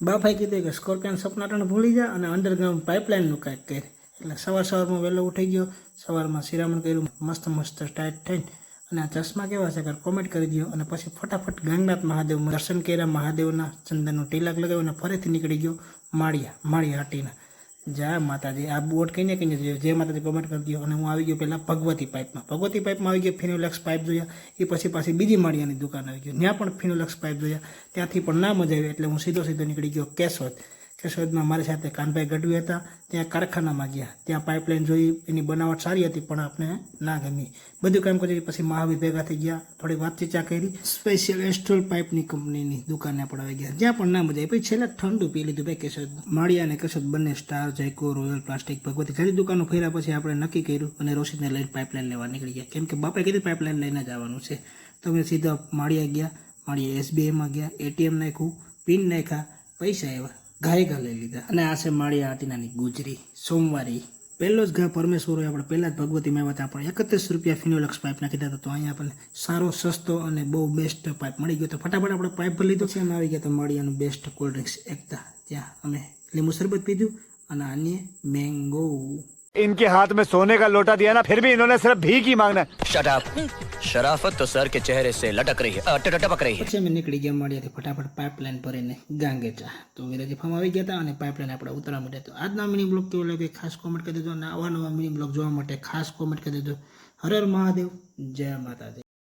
બાફાઈ કીધું કે સ્કોર્પિયન સપનાટણ ભૂલી જા અને અંડરગ્રાઉન્ડ પાઇપલાઇનનું કાંઈક કરે. એટલે સવારમાં વહેલો ઉઠી ગયો, સવારમાં શિરામણ કર્યું, મસ્ત ટાઈટ થઈને. અને આ ચશ્મા કેવા છે કોમેન્ટ કરી દો. અને પછી ફટાફટ ગાંગનાથ મહાદેવ દર્શન કર્યા, મહાદેવના ચંદનનું તિલક લગાવ્યું અને ફરીથી નીકળી ગયો માળિયા હાટીના. જય માતાજી. આ બોટ કહીને જય માતાજી કોમેન્ટ કરી દો. અને હું આવી ગયો પહેલાં ભગવતી પાઇપમાં આવી ગયો. ફિનોલેક્સ પાઇપ જોયા. એ પછી પાછી બીજી માળિયાની દુકાન આવી ગયો, ત્યાં પણ ફિનોલેક્સ પાઇપ જોયા. ત્યાંથી પણ ના મજા આવી એટલે હું સીધો નીકળી ગયો કેશોદમાં. મારી સાથે કાનભાઈ ગઢવી હતા, ત્યાં કારખાનામાં ગયા. ત્યાં પાઇપલાઇન જોઈ, એની બનાવટ સારી હતી પણ આપણે ના ગમી. બધું કામ કરી પછી મહાવીર ભેગા થઈ ગયા, થોડી વાતચીત કરી. સ્પેશિયલ એસ્ટ્રોલ પાઇપની કંપનીની દુકાને પણ આવી ગયા, જ્યાં પણ ના મજા આવી. પછી છેલ્લે ઠંડુ પી લીધું ભાઈ કેશોદ. માળિયા અને કેશોદ બંને સ્ટાર, જયકો, રોયલ પ્લાસ્ટિક, ભગવતી ઘણી દુકાનો ફેર્યા પછી આપણે નક્કી કર્યું અને રોશનને લઈને પાઇપલાઇન લેવા નીકળી ગયા. કેમ કે બાપાએ કીધું પાઇપલાઇન લઈને જ આવવાનું છે. તો અમે સીધા માળિયા ગયા. માળિયા SBIમાં ગયા, ATM નાખ્યું, પિન નાખ્યા, પૈસા આવ્યા, ઘા લઈ લીધા. અને આ છે માળિયા હાટીનાની ગુજરી સોમવારી. પહેલો જ ઘા પરમેશ્વર હોય. આપણે પહેલાં જ ભગવતીમાં આવ્યા હતા, આપણે 31 રૂપિયા ફિનોલેક્સ પાઇપ નાખી દીધા. તો અહીંયા આપણને સારો, સસ્તો અને બહુ બેસ્ટ પાઇપ મળી ગયો. તો ફટાફટ આપણે પાઇપ ભરી લીધો છે. અમે આવી ગયા તો માળિયાનું બેસ્ટ કોલ્ડ ડ્રિંક્સ એકતા. ત્યાં અમે લીંબુ શરબત પીધું અને આની મેંગો. इनके हाथ में सोने का लोटा दिया ना, फिर भी इन्होंने सिर्फ भीख ही मांगना. Shut up. शराफत तो सर के चेहरे से लटक रही है, टपक रही है. પછી અમે નીકળી ગયા માળિયાથી ફટાફટ પાઇપલાઇન ભરીને ગાંગેચા. તો વિરાજી ફાર્મ આવી ગયા હતા અને પાઇપલાઇન આપણે ઉતરવા માટે. તો આજના મિની બ્લોગ કેવો લાગે ખાસ કોમેન્ટ કરી દેજો. અને આવા નવા મિની બ્લોગ જોવા માટે ખાસ કોમેન્ટ કરી દેજો. હર હર મહાદેવ, જય માતાજી.